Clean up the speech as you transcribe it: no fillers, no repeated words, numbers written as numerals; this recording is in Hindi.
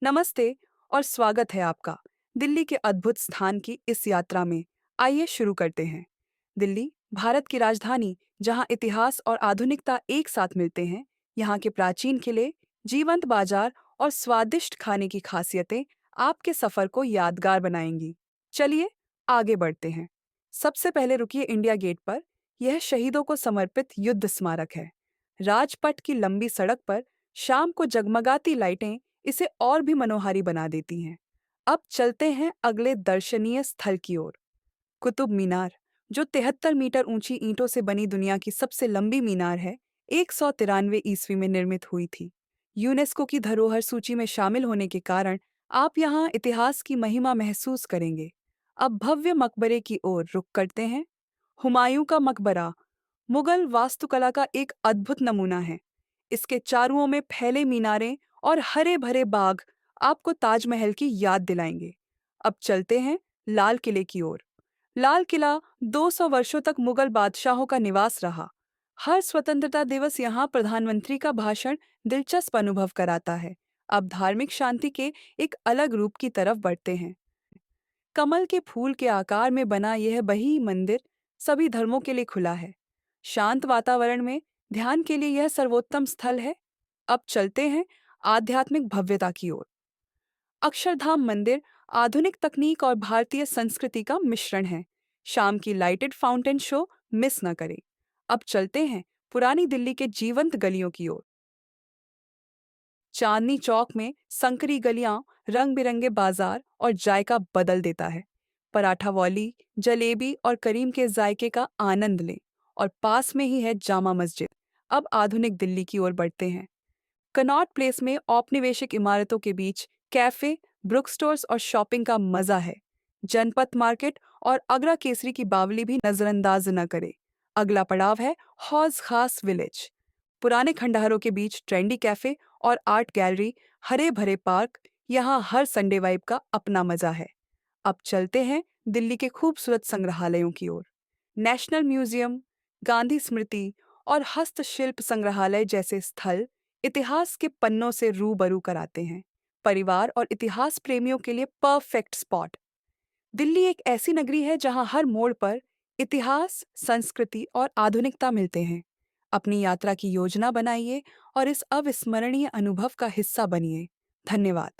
नमस्ते और स्वागत है आपका दिल्ली के अद्भुत स्थान की इस यात्रा में। आइए शुरू करते हैं। दिल्ली, भारत की राजधानी, जहां इतिहास और आधुनिकता एक साथ मिलते हैं। यहाँ के प्राचीन किले, जीवंत बाजार और स्वादिष्ट खाने की खासियतें आपके सफर को यादगार बनाएंगी। चलिए आगे बढ़ते हैं। सबसे पहले रुकिए इंडिया गेट पर। यह शहीदों को समर्पित युद्ध स्मारक है। राजपथ की लंबी सड़क पर शाम को जगमगाती लाइटें इसे और भी मनोहारी बना देती हैं। अब चलते हैं अगले दर्शनीय स्थल की ओर। कुतुब मीनार, जो 73 मीटर ऊंची ईंटों से बनी दुनिया की सबसे लंबी मीनार है, 193 ईस्वी में निर्मित हुई थी। यूनेस्को की धरोहर सूची में शामिल होने के कारण आप यहाँ इतिहास की महिमा महसूस करेंगे। अब भव्य मकबरे की ओर रुख करते हैं। हुमायूं का मकबरा मुगल वास्तुकला का एक अद्भुत नमूना है। इसके चारों में फैले मीनारें और हरे भरे बाग आपको ताजमहल की याद दिलाएंगे। अब चलते हैं लाल किले की ओर। लाल किला 200 वर्षों तक मुगल बादशाहों का निवास रहा। हर स्वतंत्रता दिवस यहाँ प्रधानमंत्री का भाषण दिलचस्प अनुभव कराता है। अब धार्मिक शांति के एक अलग रूप की तरफ बढ़ते हैं। कमल के फूल के आकार में बना यह बही मंदिर सभी धर्मों के लिए खुला है। शांत वातावरण में ध्यान के लिए यह सर्वोत्तम स्थल है। अब चलते हैं आध्यात्मिक भव्यता की ओर। अक्षरधाम मंदिर आधुनिक तकनीक और भारतीय संस्कृति का मिश्रण है। शाम की लाइटेड फाउंटेन शो मिस न करें। अब चलते हैं पुरानी दिल्ली के जीवंत गलियों की ओर। चांदनी चौक में संकरी गलियां, रंग बिरंगे बाजार और जायका बदल देता है। पराठा वॉली, जलेबी और करीम के जायके का आनंद लें। और पास में ही है जामा मस्जिद। अब आधुनिक दिल्ली की ओर बढ़ते हैं। कनॉट प्लेस में औपनिवेशिक इमारतों के बीच कैफे, ब्रुक स्टोर्स और शॉपिंग का मजा है। जनपथ मार्केट और अगरा केसरी की बावली भी नजरअंदाज न करे। अगला पड़ाव है हौज खास विलेज। पुराने खंडहरों के बीच ट्रेंडी कैफे और आर्ट गैलरी, हरे भरे पार्क, यहाँ हर संडे वाइब का अपना मजा है। अब चलते हैं दिल्ली के खूबसूरत संग्रहालयों की ओर। नेशनल म्यूजियम, गांधी स्मृति और हस्तशिल्प संग्रहालय जैसे स्थल इतिहास के पन्नों से रूबरू कराते हैं। परिवार और इतिहास प्रेमियों के लिए परफेक्ट स्पॉट। दिल्ली एक ऐसी नगरी है जहां हर मोड़ पर इतिहास, संस्कृति और आधुनिकता मिलते हैं। अपनी यात्रा की योजना बनाइए और इस अविस्मरणीय अनुभव का हिस्सा बनिए। धन्यवाद।